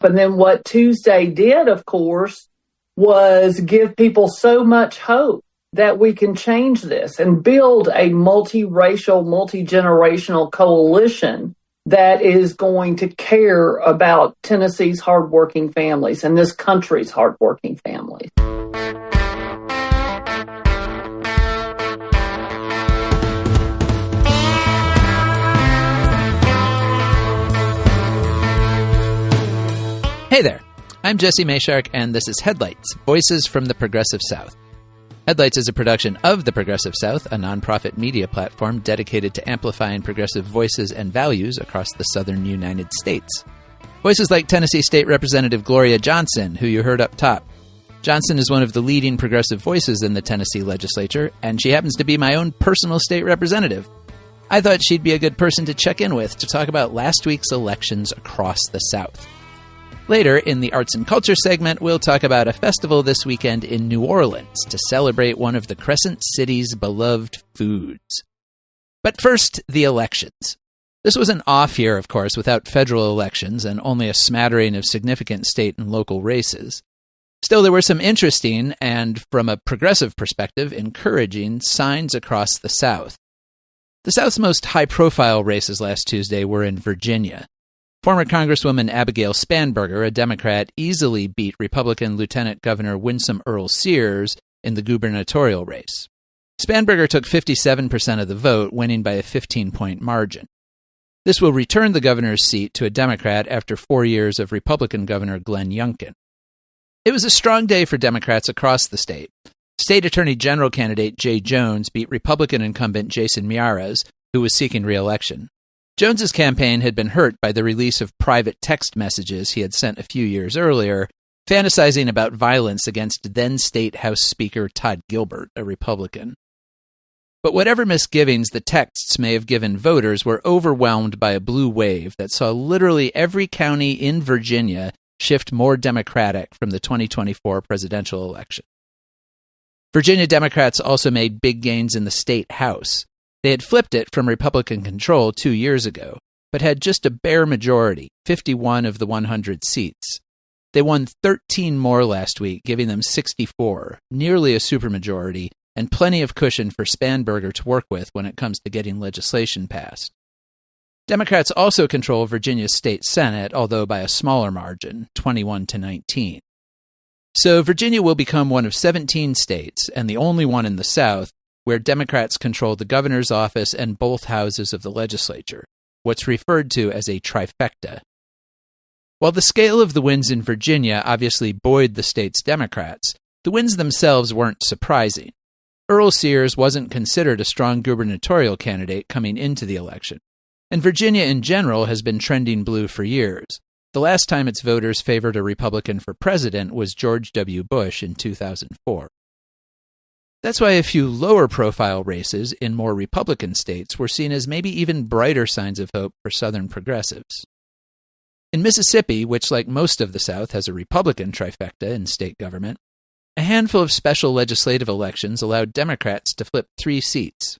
And then what Tuesday did, of course, was give people so much hope that we can change this and build a multiracial, multi-generational coalition that is going to care about Tennessee's hardworking families and this country's hardworking families. Hey there, I'm Jesse Mayshark, and this is Headlights, Voices from the Progressive South. Headlights is a production of the Progressive South, a nonprofit media platform dedicated to amplifying progressive voices and values across the southern United States. Voices like Tennessee State Representative Gloria Johnson, who you heard up top. Johnson is one of the leading progressive voices in the Tennessee legislature, and she happens to be my own personal state representative. I thought she'd be a good person to check in with to talk about last week's elections across the South. Later, in the Arts and Culture segment, we'll talk about a festival this weekend in New Orleans to celebrate one of the Crescent City's beloved foods. But first, the elections. This was an off year, of course, without federal elections and only a smattering of significant state and local races. Still, there were some interesting and, from a progressive perspective, encouraging signs across the South. The South's most high-profile races last Tuesday were in Virginia. Former Congresswoman Abigail Spanberger, a Democrat, easily beat Republican Lieutenant Governor Winsome Earl Sears in the gubernatorial race. Spanberger took 57% of the vote, winning by a 15-point margin. This will return the governor's seat to a Democrat after 4 years of Republican Governor Glenn Youngkin. It was a strong day for Democrats across the state. State Attorney General candidate Jay Jones beat Republican incumbent Jason Miyares, who was seeking re-election. Jones's campaign had been hurt by the release of private text messages he had sent a few years earlier, fantasizing about violence against then-State House Speaker Todd Gilbert, a Republican. But whatever misgivings the texts may have given voters were overwhelmed by a blue wave that saw literally every county in Virginia shift more Democratic from the 2024 presidential election. Virginia Democrats also made big gains in the state House. They had flipped it from Republican control 2 years ago, but had just a bare majority, 51 of the 100 seats. They won 13 more last week, giving them 64, nearly a supermajority, and plenty of cushion for Spanberger to work with when it comes to getting legislation passed. Democrats also control Virginia's state Senate, although by a smaller margin, 21-19. So Virginia will become one of 17 states, and the only one in the South, where Democrats control the governor's office and both houses of the legislature, what's referred to as a trifecta. While the scale of the wins in Virginia obviously buoyed the state's Democrats, the wins themselves weren't surprising. Earl Sears wasn't considered a strong gubernatorial candidate coming into the election, and Virginia in general has been trending blue for years. The last time its voters favored a Republican for president was George W. Bush in 2004. That's why a few lower-profile races in more Republican states were seen as maybe even brighter signs of hope for Southern progressives. In Mississippi, which like most of the South has a Republican trifecta in state government, a handful of special legislative elections allowed Democrats to flip 3 seats.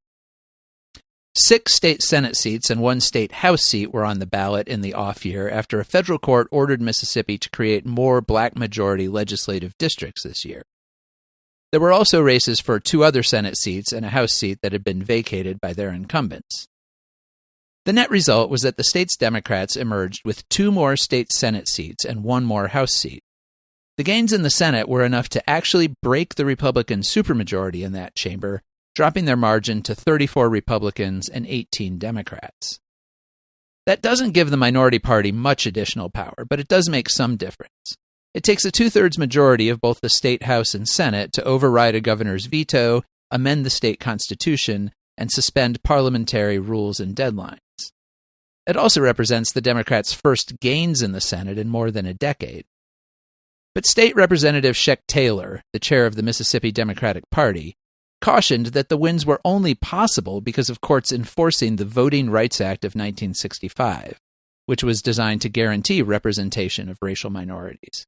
6 state Senate seats and 1 state House seat were on the ballot in the off year after a federal court ordered Mississippi to create more black-majority legislative districts this year. There were also races for 2 other Senate seats and a House seat that had been vacated by their incumbents. The net result was that the state's Democrats emerged with 2 more state Senate seats and 1 more House seat. The gains in the Senate were enough to actually break the Republican supermajority in that chamber, dropping their margin to 34 Republicans and 18 Democrats. That doesn't give the minority party much additional power, but it does make some difference. It takes a 2/3 majority of both the state House and Senate to override a governor's veto, amend the state constitution, and suspend parliamentary rules and deadlines. It also represents the Democrats' first gains in the Senate in more than a decade. But State Representative Sheck Taylor, the chair of the Mississippi Democratic Party, cautioned that the wins were only possible because of courts enforcing the Voting Rights Act of 1965, which was designed to guarantee representation of racial minorities.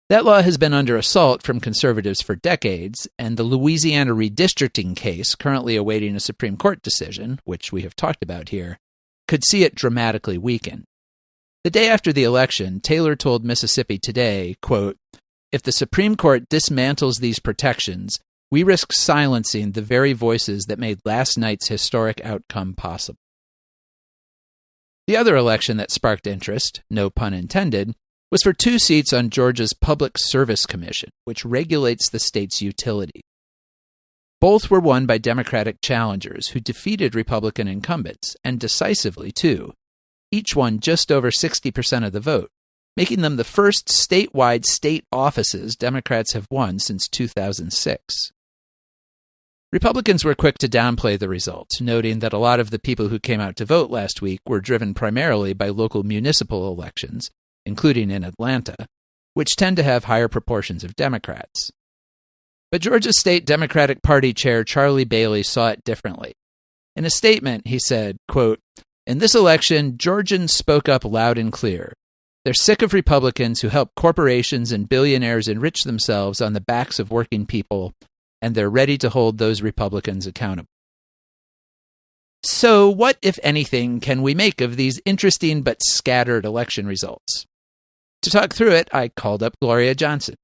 That law has been under assault from conservatives for decades, and the Louisiana redistricting case, currently awaiting a Supreme Court decision, which we have talked about here, could see it dramatically weaken. The day after the election, Taylor told Mississippi Today, quote, "If the Supreme Court dismantles these protections, we risk silencing the very voices that made last night's historic outcome possible." The other election that sparked interest, no pun intended, was for 2 seats on Georgia's Public Service Commission, which regulates the state's utilities. Both were won by Democratic challengers who defeated Republican incumbents, and decisively, too. Each won just over 60% of the vote, making them the first statewide state offices Democrats have won since 2006. Republicans were quick to downplay the results, noting that a lot of the people who came out to vote last week were driven primarily by local municipal elections, including in Atlanta, which tend to have higher proportions of Democrats. But Georgia State Democratic Party Chair Charlie Bailey saw it differently. In a statement, he said, quote, "In this election, Georgians spoke up loud and clear. They're sick of Republicans who help corporations and billionaires enrich themselves on the backs of working people, and they're ready to hold those Republicans accountable." So what, if anything, can we make of these interesting but scattered election results? To talk through it, I called up Gloria Johnson.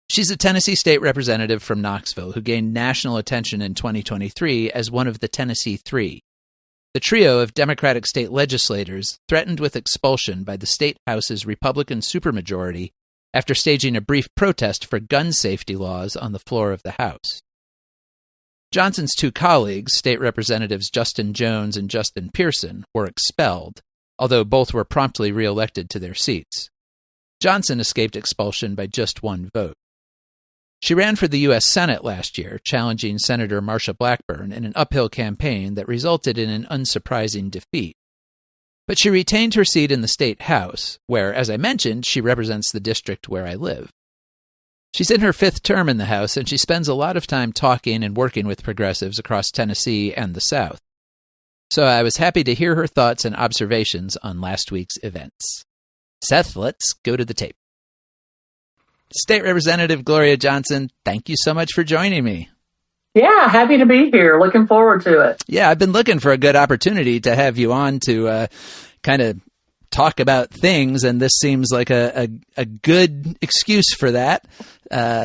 She's a Tennessee state representative from Knoxville who gained national attention in 2023 as one of the Tennessee Three, the trio of Democratic state legislators threatened with expulsion by the state House's Republican supermajority after staging a brief protest for gun safety laws on the floor of the House. Johnson's 2 colleagues, State Representatives Justin Jones and Justin Pearson, were expelled, although both were promptly reelected to their seats. Johnson escaped expulsion by just 1 vote. She ran for the U.S. Senate last year, challenging Senator Marsha Blackburn in an uphill campaign that resulted in an unsurprising defeat. But she retained her seat in the state House, where, as I mentioned, she represents the district where I live. She's in her 5th term in the House, and she spends a lot of time talking and working with progressives across Tennessee and the South. So I was happy to hear her thoughts and observations on last week's events. Seth, let's go to the tape. State Representative Gloria Johnson, thank you so much for joining me. Yeah, happy to be here. Looking forward to it. Yeah, I've been looking for a good opportunity to have you on to kind of talk about things, and this seems like a good excuse for that.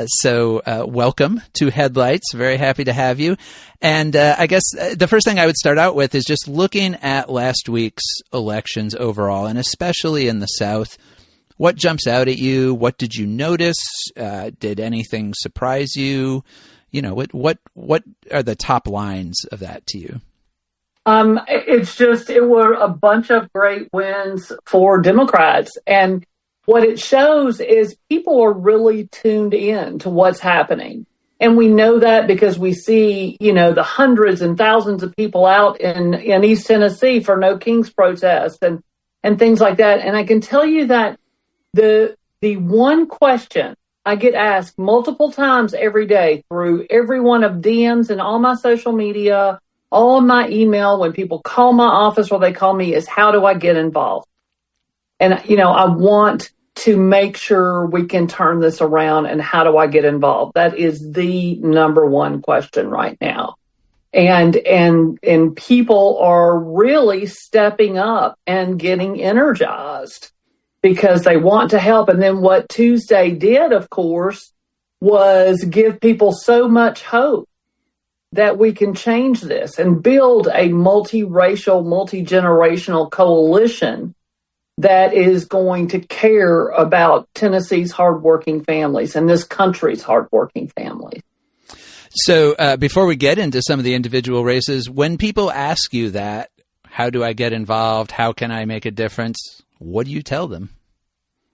So welcome to Headlights. Very happy to have you. And I guess the first thing I would start out with is just looking at last week's elections overall, and especially in the South. What jumps out at you? What did you notice? Did anything surprise you? You know, what are the top lines of that to you? It were a bunch of great wins for Democrats. And what it shows is people are really tuned in to what's happening. And we know that because we see, the hundreds and thousands of people out in East Tennessee for No Kings protests and things like that. And I can tell you that the one question I get asked multiple times every day through every one of DMs and all my social media, all of my email, when people call my office or they call me, is how do I get involved? And, I want to make sure we can turn this around, and how do I get involved? That is the number one question right now. And people are really stepping up and getting energized because they want to help. And then what Tuesday did, of course, was give people so much hope that we can change this and build a multiracial, multi-generational coalition that is going to care about Tennessee's hardworking families and this country's hardworking families. So before we get into some of the individual races, when people ask you that, how do I get involved? How can I make a difference? What do you tell them?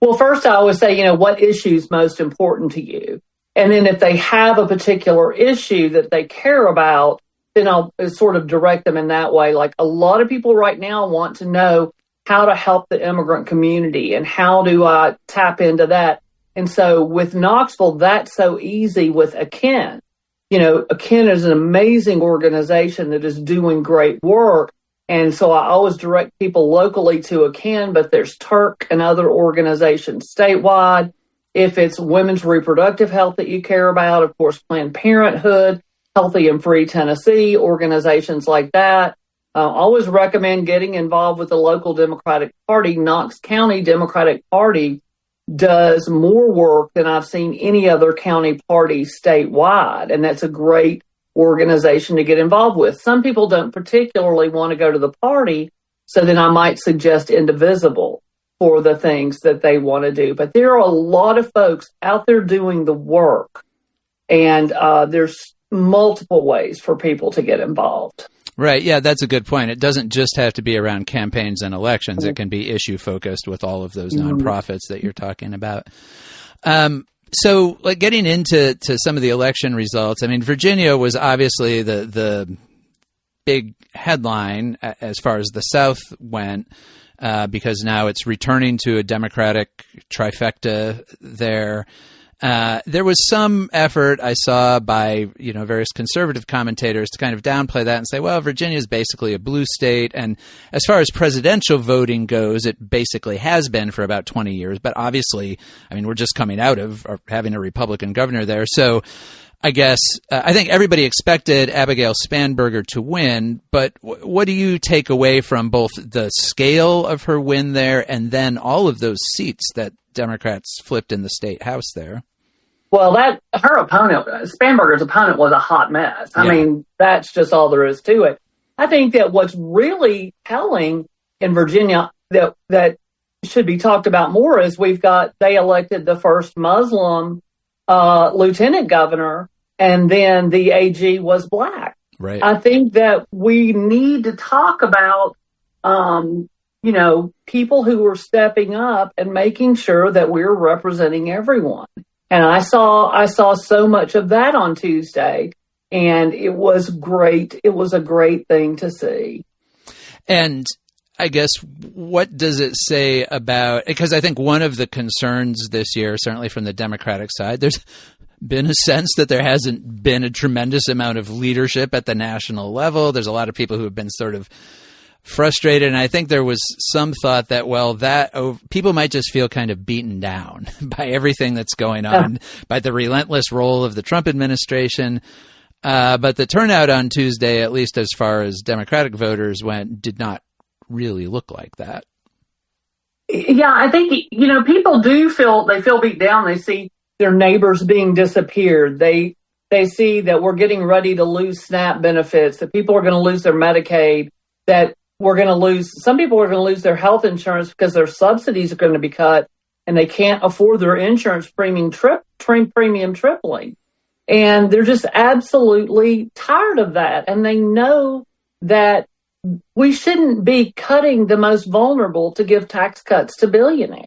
Well, first I always say, what issue is most important to you? And then if they have a particular issue that they care about, then I'll sort of direct them in that way. Like, a lot of people right now want to know how to help the immigrant community and how do I tap into that. And so with Knoxville, that's so easy with AKEN. AKEN is an amazing organization that is doing great work. And so I always direct people locally to AKEN, but there's Turk and other organizations statewide. If it's women's reproductive health that you care about, of course, Planned Parenthood, Healthy and Free Tennessee, organizations like that. Always recommend getting involved with the local Democratic Party. Knox County Democratic Party does more work than I've seen any other county party statewide, and that's a great organization to get involved with. Some people don't particularly want to go to the party, so then I might suggest Indivisible for the things that they want to do. But there are a lot of folks out there doing the work, and there's multiple ways for people to get involved. Right. Yeah, that's a good point. It doesn't just have to be around campaigns and elections. It can be issue focused with all of those nonprofits that you're talking about. So, like, getting into some of the election results, I mean, Virginia was obviously the big headline as far as the South went, because now it's returning to a Democratic trifecta there. There was some effort I saw by, various conservative commentators to kind of downplay that and say, well, Virginia is basically a blue state. And as far as presidential voting goes, it basically has been for about 20 years. But obviously, I mean, we're just coming out of having a Republican governor there. So I guess I think everybody expected Abigail Spanberger to win. But what do you take away from both the scale of her win there and then all of those seats that Democrats flipped in the state house there? Well, her opponent, Spanberger's opponent, was a hot mess. I mean, that's just all there is to it. I think that what's really telling in Virginia that should be talked about more is they elected the first Muslim lieutenant governor, and then the AG was black. Right. I think that we need to talk about, people who are stepping up and making sure that we're representing everyone. And I saw so much of that on Tuesday, and it was great. It was a great thing to see. And I guess, what does it say about, because I think one of the concerns this year, certainly from the Democratic side, there's been a sense that there hasn't been a tremendous amount of leadership at the national level. There's a lot of people who have been sort of frustrated. And I think there was some thought that, people might just feel kind of beaten down by everything that's going on, by the relentless role of the Trump administration. But the turnout on Tuesday, at least as far as Democratic voters went, did not really look like that. Yeah, I think, people do feel beat down. They see their neighbors being disappeared. They see that we're getting ready to lose SNAP benefits, that people are going to lose their Medicaid, that some people are going to lose their health insurance because their subsidies are going to be cut and they can't afford their insurance premium tripling. And they're just absolutely tired of that. And they know that we shouldn't be cutting the most vulnerable to give tax cuts to billionaires.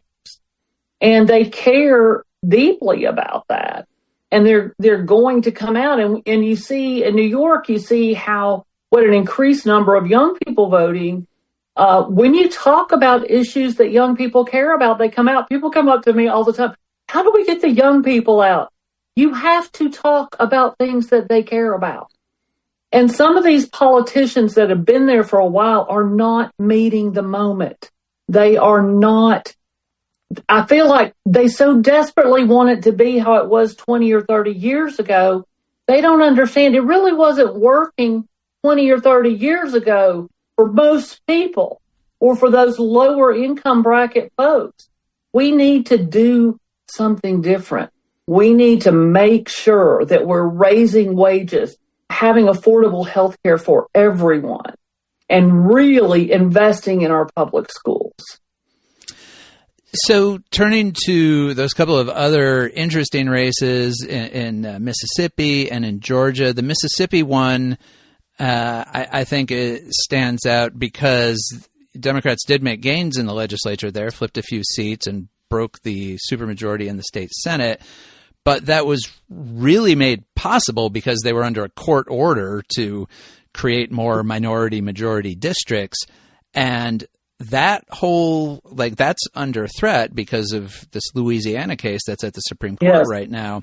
And they care deeply about that. And they're going to come out. And you see in New York, you see what an increased number of young people voting. When you talk about issues that young people care about, they come out. People come up to me all the time. How do we get the young people out? You have to talk about things that they care about. And some of these politicians that have been there for a while are not meeting the moment. They are not. I feel like they so desperately want it to be how it was 20 or 30 years ago. They don't understand. It really wasn't working 20 or 30 years ago for most people or for those lower income bracket folks. We need to do something different. We need to make sure that we're raising wages, having affordable health care for everyone, and really investing in our public schools. So turning to those couple of other interesting races in Mississippi and in Georgia, the Mississippi one, I think it stands out because Democrats did make gains in the legislature there, flipped a few seats and broke the supermajority in the state Senate. But that was really made possible because they were under a court order to create more minority majority districts. And that that's under threat because of this Louisiana case that's at the Supreme Court right now.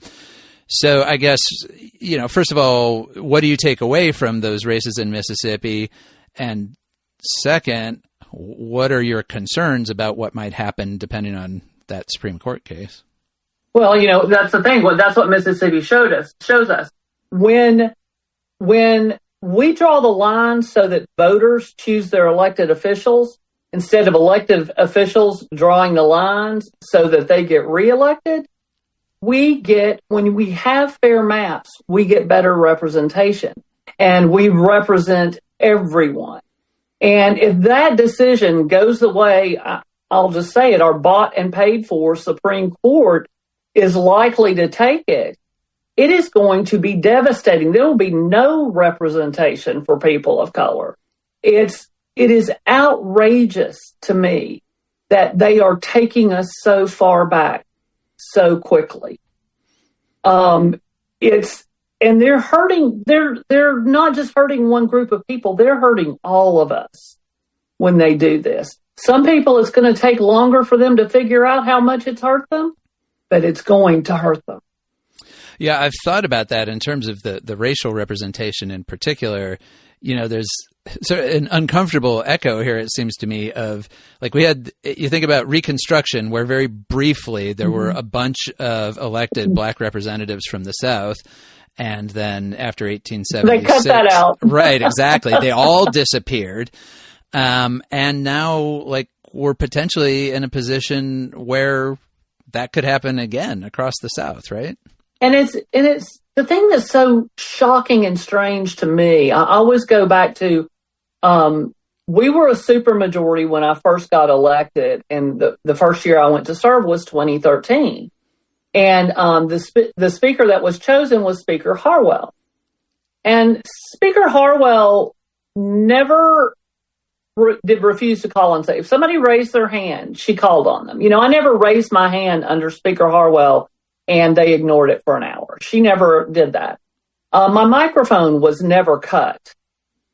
So I guess, first of all, what do you take away from those races in Mississippi? And second, what are your concerns about what might happen depending on that Supreme Court case? Well, that's the thing. Well, that's what Mississippi shows us. When we draw the line so that voters choose their elected officials instead of elected officials drawing the lines so that they get reelected. When we have fair maps, we get better representation, and we represent everyone. And if that decision goes the way, I'll just say it, our bought and paid for Supreme Court is likely to take it, it is going to be devastating. There will be no representation for people of color. It is outrageous to me that they are taking us so far back so quickly. And they're hurting, they're not just hurting one group of people, they're hurting all of us when they do this. Some people, it's going to take longer for them to figure out how much it's hurt them, but it's going to hurt them. Yeah, I've thought about that in terms of the racial representation in particular. You know, there's sort of an uncomfortable echo here, it seems to me, of like you think about Reconstruction, where very briefly there were a bunch of elected black representatives from the South. And then after 1876, they cut that out. Right, exactly. They all disappeared. And now, like, we're potentially in a position where that could happen again across the South, right? And it's the thing that's so shocking and strange to me. I always go back to, we were a supermajority when I first got elected, and the first year I went to serve was 2013. And the speaker that was chosen was Speaker Harwell. And Speaker Harwell never did refuse to call and say, if somebody raised their hand, she called on them. You know, I never raised my hand under Speaker Harwell and they ignored it for an hour. She never did that. My microphone was never cut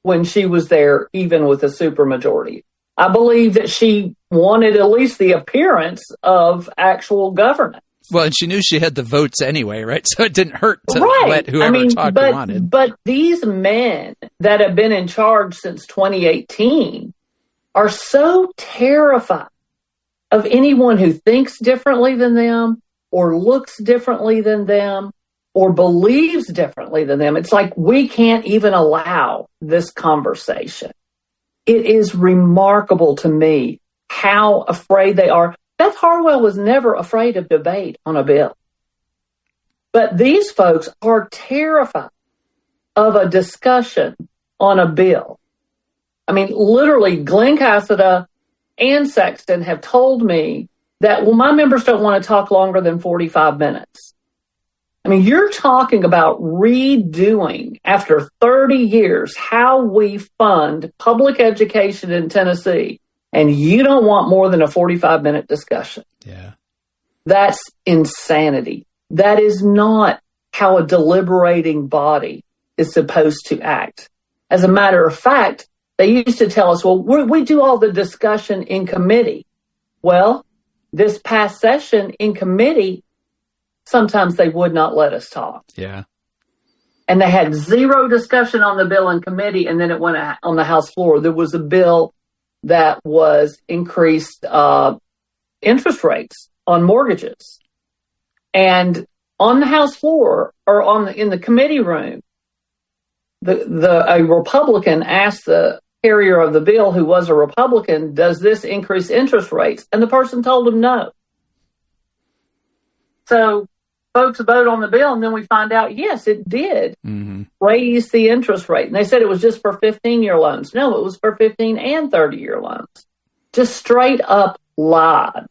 when she was there, even with a supermajority. I believe that she wanted at least the appearance of actual governance. Well, and she knew she had the votes anyway, right? So it didn't hurt to let whoever talked wanted. But these men that have been in charge since 2018 are so terrified of anyone who thinks differently than them or looks differently than them or believes differently than them. It's like we can't even allow this conversation. It is remarkable to me how afraid they are. Beth Harwell was never afraid of debate on a bill. But these folks are terrified of a discussion on a bill. I mean, literally, Glen Casada and Sexton have told me that, well, my members don't want to talk longer than 45 minutes. I mean, you're talking about redoing, after 30 years, how we fund public education in Tennessee. And you don't want more than a 45-minute discussion. Yeah. That's insanity. That is not how a deliberating body is supposed to act. As a matter of fact, they used to tell us, well, we do all the discussion in committee. Well, this past session in committee, sometimes they would not let us talk. Yeah. And they had zero discussion on the bill in committee, and then it went on the House floor. There was a bill that was increased interest rates on mortgages. And on the House floor, or in the committee room, a Republican asked the carrier of the bill, who was a Republican, does this increase interest rates? And the person told him no. So folks vote on the bill, and then we find out, yes, it did raise the interest rate. And they said it was just for 15-year loans. No, it was for 15 and 30-year loans. Just straight up lied.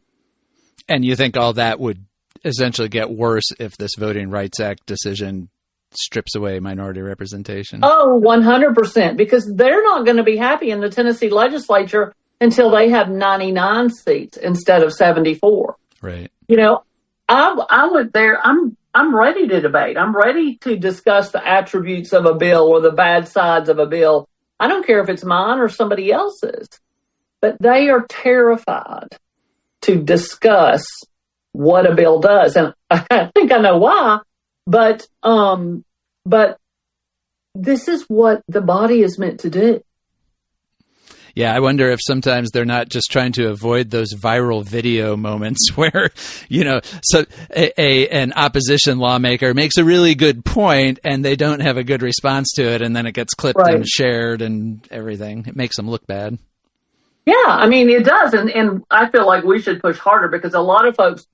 And you think all that would essentially get worse if this Voting Rights Act decision strips away minority representation? Oh, 100%, because they're not going to be happy in the Tennessee legislature until they have 99 seats instead of 74. Right. You know, I went there. I'm ready to debate. I'm ready to discuss the attributes of a bill or the bad sides of a bill. I don't care if it's mine or somebody else's, but they are terrified to discuss what a bill does. And I think I know why, but this is what the body is meant to do. Yeah, I wonder if sometimes they're not just trying to avoid those viral video moments where, so an opposition lawmaker makes a really good point and they don't have a good response to it, and then it gets clipped and shared and everything. It makes them look bad. Yeah, I mean, it does. And I feel like we should push harder, because a lot of folks,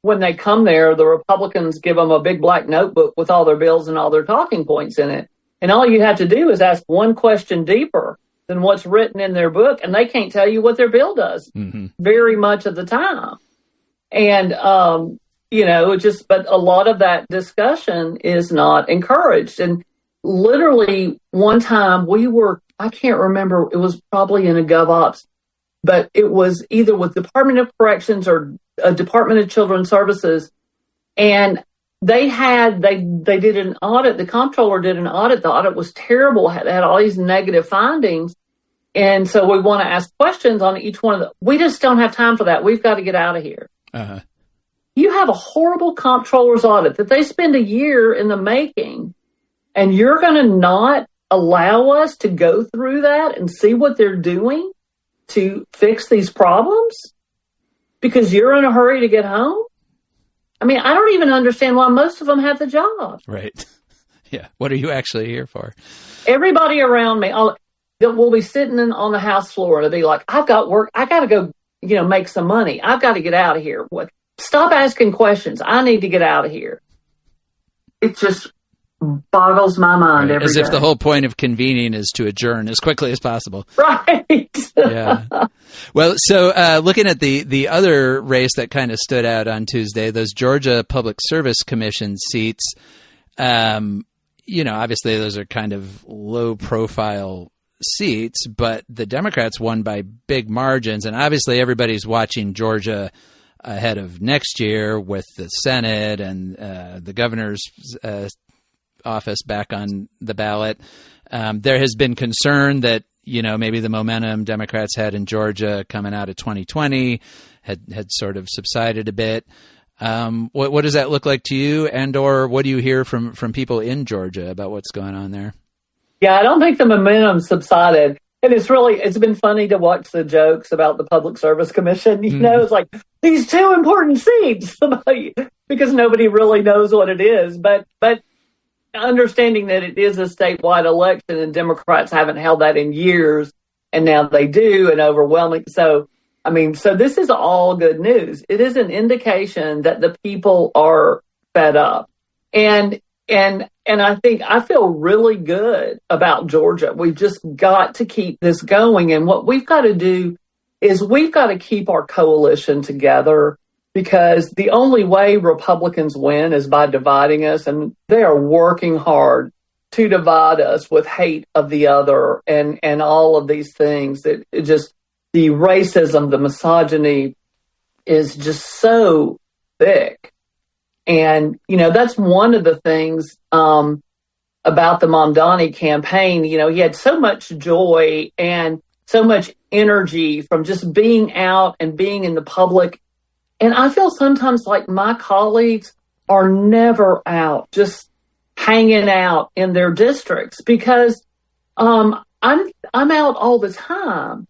when they come there, the Republicans give them a big black notebook with all their bills and all their talking points in it. And all you have to do is ask one question deeper than what's written in their book, and they can't tell you what their bill does very much of the time. And, but a lot of that discussion is not encouraged. And literally one time I can't remember, it was probably in a GovOps, but it was either with Department of Corrections or Department of Children's Services. And they did an audit. The comptroller did an audit. The audit was terrible, had all these negative findings. And so we want to ask questions on each one of them. We just don't have time for that. We've got to get out of here. Uh-huh. You have a horrible comptroller's audit that they spend a year in the making, and you're going to not allow us to go through that and see what they're doing to fix these problems because you're in a hurry to get home? I mean, I don't even understand why most of them have the job. Right. Yeah. What are you actually here for? Everybody around me, we'll be sitting on the House floor and they'll be like, I've got work. I got to go, make some money. I've got to get out of here. Stop asking questions. I need to get out of here. It just boggles my mind every day. As if the whole point of convening is to adjourn as quickly as possible. Right. Yeah. Well, so looking at the other race that kind of stood out on Tuesday, those Georgia Public Service Commission seats, obviously those are kind of low profile seats, but the Democrats won by big margins. And obviously everybody's watching Georgia ahead of next year with the Senate and the governor's office back on the ballot. There has been concern that, maybe the momentum Democrats had in Georgia coming out of 2020 had sort of subsided a bit. What does that look like to you, and or what do you hear from people in Georgia about what's going on there? Yeah, I don't think the momentum subsided. And it's been funny to watch the jokes about the Public Service Commission. It's like these two important seats because nobody really knows what it is. But understanding that it is a statewide election and Democrats haven't held that in years, and now they do, and overwhelming. So this is all good news. It is an indication that the people are fed up. And I feel really good about Georgia. We've just got to keep this going. And what we've got to do is we've got to keep our coalition together, because the only way Republicans win is by dividing us. And they are working hard to divide us with hate of the other and all of these things. The racism, the misogyny is just so thick. And, that's one of the things about the Mamdani campaign. He had so much joy and so much energy from just being out and being in the public. And I feel sometimes like my colleagues are never out, just hanging out in their districts, because I'm out all the time.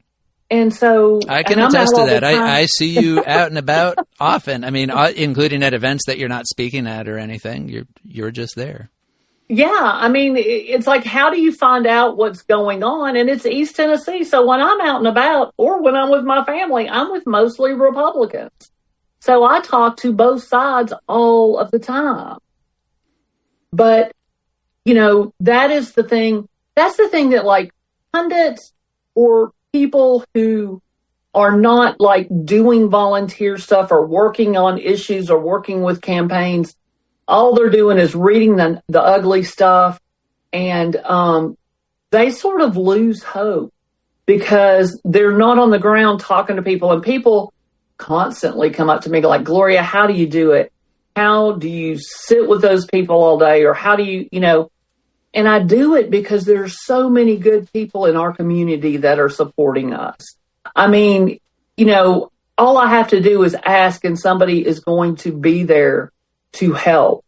And so I can attest to that. I see you out and about often. Including at events that you're not speaking at or anything. You're just there. Yeah. It's like, how do you find out what's going on? And it's East Tennessee. So when I'm out and about, or when I'm with my family, I'm with mostly Republicans. So I talk to both sides all of the time. But, that is the thing. That's the thing that, like, pundits or people who are not like doing volunteer stuff or working on issues or working with campaigns, all they're doing is reading the ugly stuff, and they sort of lose hope because they're not on the ground talking to people. And people constantly come up to me like, Gloria, how do you do it? How do you sit with those people all day? Or how do you, and I do it because there's so many good people in our community that are supporting us. All I have to do is ask, and somebody is going to be there to help.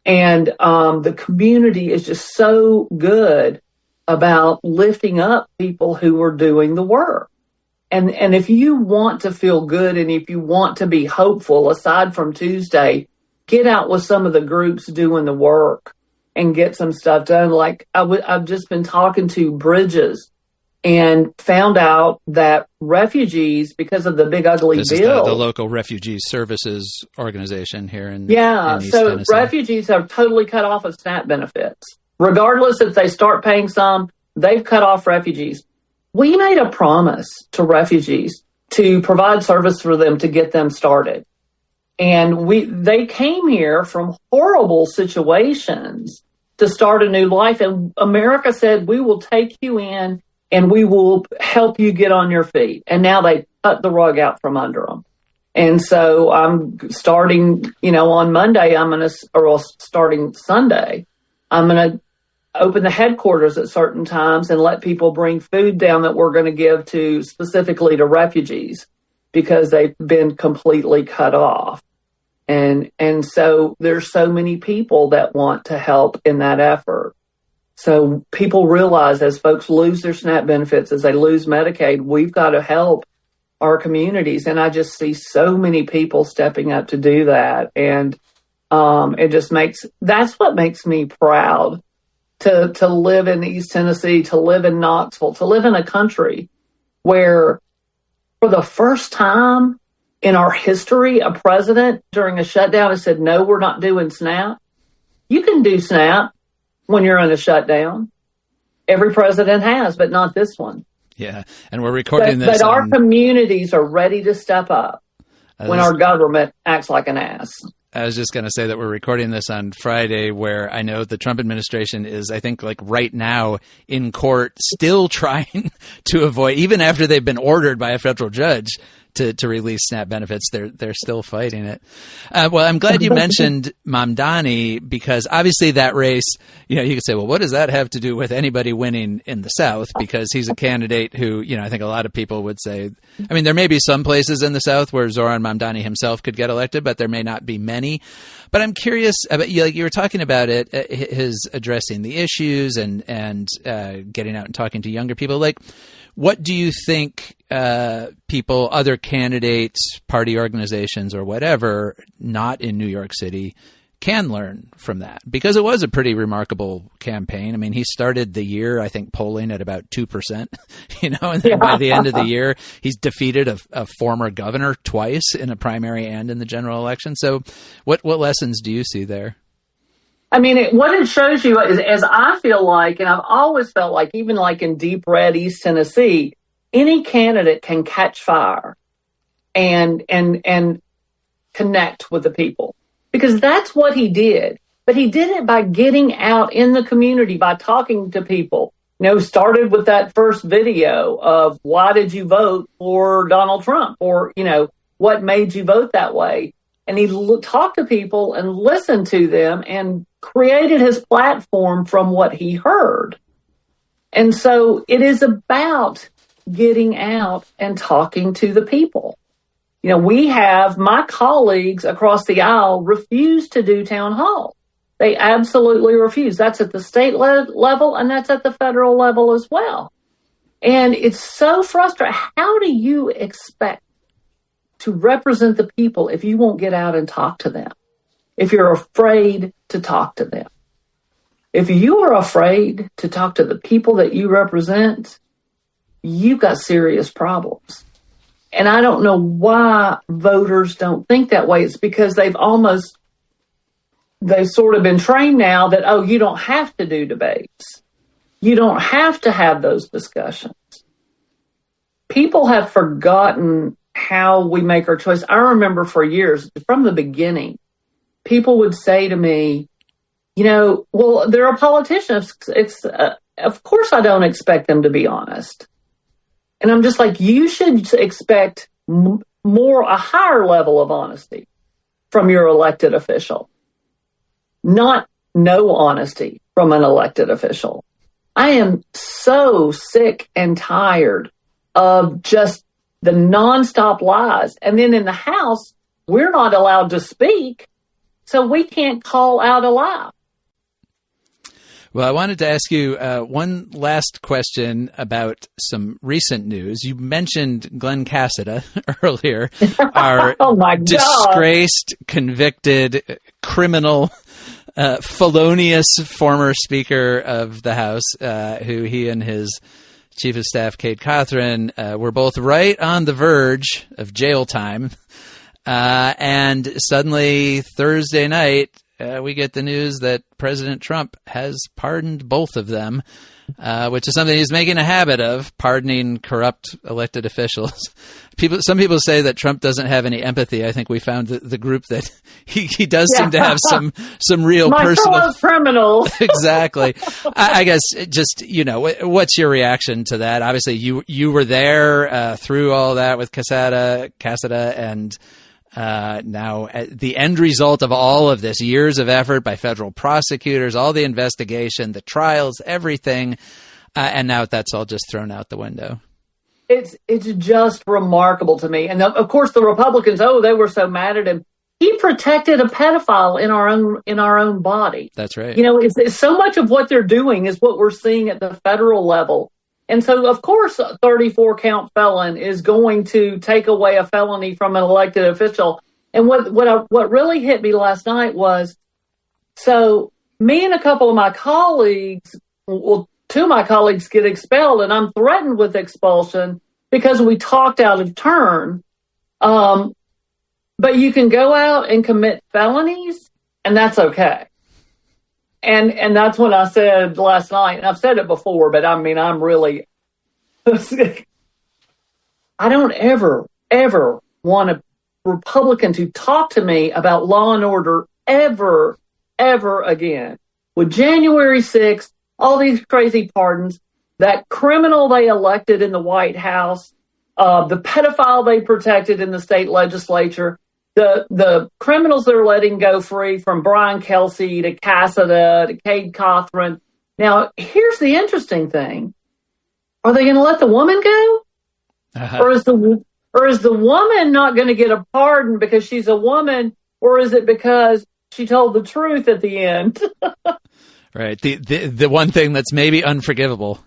And the community is just so good about lifting up people who were doing the work. And if you want to feel good and if you want to be hopeful, aside from Tuesday, get out with some of the groups doing the work and get some stuff done. Like I've just been talking to Bridges and found out that refugees, because of the big ugly this bill, is the local refugee services organization here in East so Tennessee. Refugees are totally cut off of SNAP benefits. Regardless if they start paying some, they've cut off refugees. We made a promise to refugees to provide service for them to get them started. And they came here from horrible situations to start a new life. And America said, we will take you in and we will help you get on your feet. And now they cut the rug out from under them. And so I'm starting, on Monday, starting Sunday, I'm going to open the headquarters at certain times and let people bring food down that we're going to give to specifically to refugees because they've been completely cut off. And so there's so many people that want to help in that effort. So people realize as folks lose their SNAP benefits, as they lose Medicaid, we've got to help our communities. And I just see so many people stepping up to do that. And that's what makes me proud to live in East Tennessee, to live in Knoxville, to live in a country where for the first time in our history, a president during a shutdown has said, no, we're not doing SNAP. You can do SNAP when you're in a shutdown. Every president has, but not this one. Yeah, and we're recording this. But our communities are ready to step up when our government acts like an ass. I was just going to say that we're recording this on Friday, where I know the Trump administration is, I think, like right now in court, still trying to avoid, even after they've been ordered by a federal judge to release SNAP benefits, they're still fighting it. Well, I'm glad you mentioned Mamdani, because obviously that race, you could say, well, what does that have to do with anybody winning in the South? Because he's a candidate who, I think a lot of people would say, I mean, there may be some places in the South where Zohran Mamdani himself could get elected, but there may not be many. But I'm curious about, like you were talking about it, his addressing the issues and getting out and talking to younger people. Like, what do you think people, other candidates, party organizations, or whatever, not in New York City, can learn from that? Because it was a pretty remarkable campaign. I mean, he started the year, I think, polling at about 2%, and then by the end of the year, he's defeated a former governor twice in a primary and in the general election. So what lessons do you see there? I mean, what it shows you is, as I feel like, and I've always felt like, even like in deep red East Tennessee, any candidate can catch fire and connect with the people, because that's what he did. But he did it by getting out in the community, by talking to people. Started with that first video of why did you vote for Donald Trump, or, what made you vote that way? And he talked to people and listened to them and created his platform from what he heard. And so it is about getting out and talking to the people. We have my colleagues across the aisle refuse to do town hall. They absolutely refuse. That's at the state level, and that's at the federal level as well. And it's so frustrating. How do you expect to represent the people if you won't get out and talk to them? If you're afraid to talk to them. If you are afraid to talk to the people that you represent, you've got serious problems. And I don't know why voters don't think that way. It's because they've sort of been trained now that, you don't have to do debates. You don't have to have those discussions. People have forgotten how we make our choice. I remember for years, from the beginning, people would say to me, well, they're a politician. Of course I don't expect them to be honest. And I'm just like, you should expect a higher level of honesty from your elected official, not no honesty from an elected official. I am so sick and tired of just the nonstop lies. And then in the House, we're not allowed to speak, so we can't call out a lie. Well, I wanted to ask you one last question about some recent news. You mentioned Glen Casada earlier, our oh my disgraced, convicted, criminal, felonious former Speaker of the House, who he and his Chief of Staff, Kate Cawthron, were both right on the verge of jail time. And suddenly, Thursday night, we get the news that President Trump has pardoned both of them, which is something he's making a habit of, pardoning corrupt elected officials. Some people say that Trump doesn't have any empathy. I think we found the group that he does seem to have some real personal criminals. Exactly. I guess just, what's your reaction to that? Obviously, you were there through all that with Casada, and now, the end result of all of this, years of effort by federal prosecutors, all the investigation, the trials, everything, and now that's all just thrown out the window. It's just remarkable to me. And of course, the Republicans, they were so mad at him. He protected a pedophile in our own body. That's right. It's so much of what they're doing is what we're seeing at the federal level. And so, of course, a 34-count felon is going to take away a felony from an elected official. And what really hit me last night was, so me and a couple of my colleagues, two of my colleagues get expelled, and I'm threatened with expulsion because we talked out of turn. But you can go out and commit felonies, and that's okay. And that's what I said last night. And I've said it before, but I'm really, I don't ever want a Republican to talk to me about law and order ever again. With January 6th, all these crazy pardons, that criminal they elected in the White House, the pedophile they protected in the state legislature, the criminals they're letting go free, from Brian Kelsey to Casada to Kate Cawthron. Now, here's the interesting thing. Are they going to let the woman go? Uh-huh. Or is the woman not going to get a pardon because she's a woman, or is it because she told the truth at the end? Right. The one thing that's maybe unforgivable.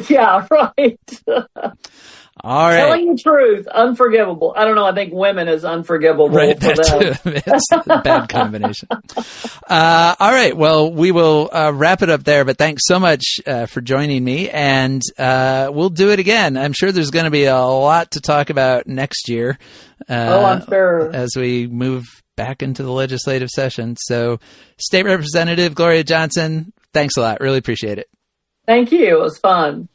Yeah, right. All right. Telling the truth, unforgivable. I don't know. I think women is unforgivable. Right. It's a bad combination. All right. Well, we will wrap it up there. But thanks so much for joining me. And we'll do it again. I'm sure there's going to be a lot to talk about next year. I'm sure. As we move back into the legislative session. So, State Representative Gloria Johnson, thanks a lot. Really appreciate it. Thank you. It was fun.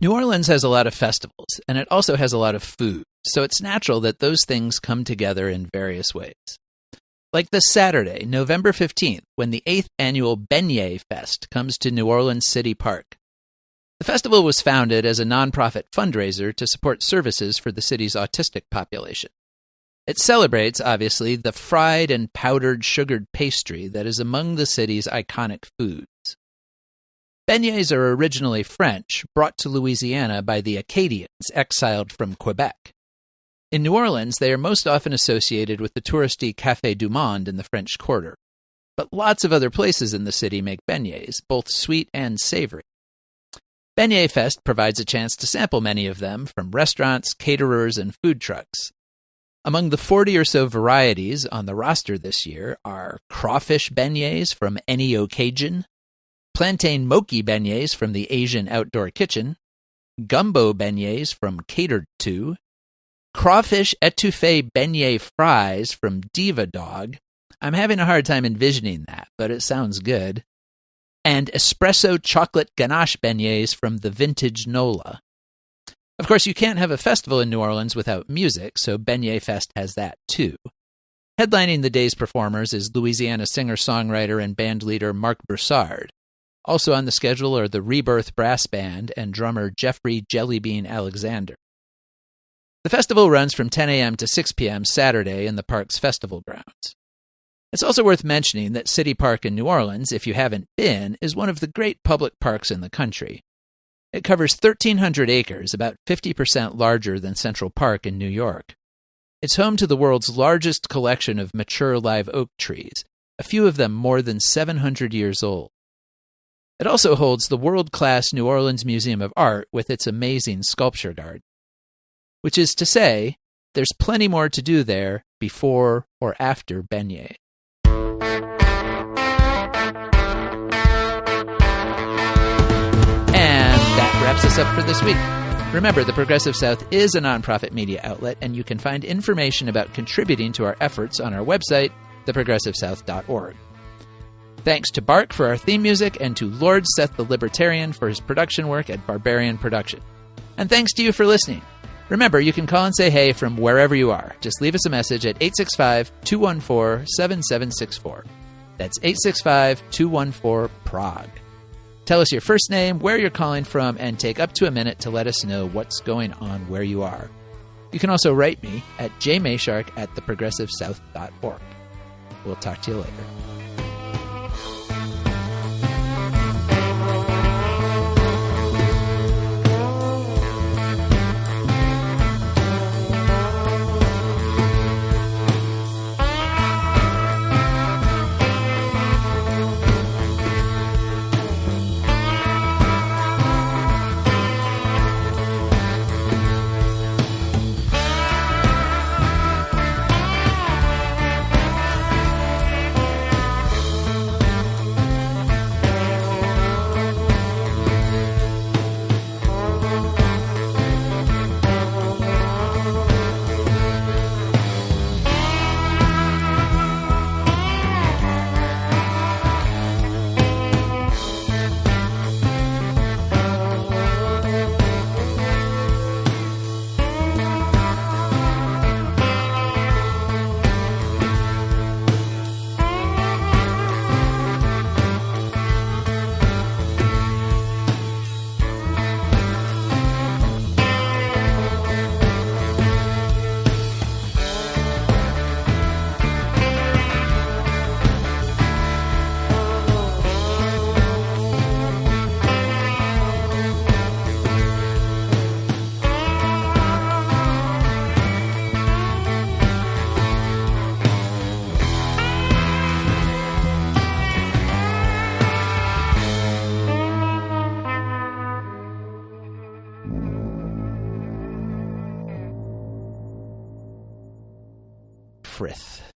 New Orleans has a lot of festivals, and it also has a lot of food, so it's natural that those things come together in various ways. Like this Saturday, November 15th, when the 8th annual Beignet Fest comes to New Orleans City Park. The festival was founded as a nonprofit fundraiser to support services for the city's autistic population. It celebrates, obviously, the fried and powdered sugared pastry that is among the city's iconic foods. Beignets are originally French, brought to Louisiana by the Acadians exiled from Quebec. In New Orleans, they are most often associated with the touristy Café du Monde in the French Quarter. But lots of other places in the city make beignets, both sweet and savory. Beignet Fest provides a chance to sample many of them from restaurants, caterers, and food trucks. Among the 40 or so varieties on the roster this year are crawfish beignets from Ennio Cajun, plantain mochi beignets from the Asian Outdoor Kitchen, gumbo beignets from Catered To, crawfish etouffee beignet fries from Diva Dog. I'm having a hard time envisioning that, but it sounds good. And espresso chocolate ganache beignets from the Vintage Nola. Of course, you can't have a festival in New Orleans without music, so Beignet Fest has that too. Headlining the day's performers is Louisiana singer-songwriter and bandleader Marc Broussard. Also on the schedule are the Rebirth Brass Band and drummer Jeffrey Jellybean Alexander. The festival runs from 10 a.m. to 6 p.m. Saturday in the park's festival grounds. It's also worth mentioning that City Park in New Orleans, if you haven't been, is one of the great public parks in the country. It covers 1,300 acres, about 50% larger than Central Park in New York. It's home to the world's largest collection of mature live oak trees, a few of them more than 700 years old. It also holds the world-class New Orleans Museum of Art with its amazing sculpture garden. Which is to say, there's plenty more to do there before or after Beignet. That wraps us up for this week. Remember, the Progressive South is a nonprofit media outlet, and you can find information about contributing to our efforts on our website, theprogressivesouth.org. Thanks to Bark for our theme music, and to Lord Seth the Libertarian for his production work at Barbarian Production. And thanks to you for listening. Remember, you can call and say hey from wherever you are. Just leave us a message at 865-214-7764. That's 865-214-PROG. Tell us your first name, where you're calling from, and take up to a minute to let us know what's going on where you are. You can also write me at jmayshark@theprogressivesouth.org. We'll talk to you later. Frith.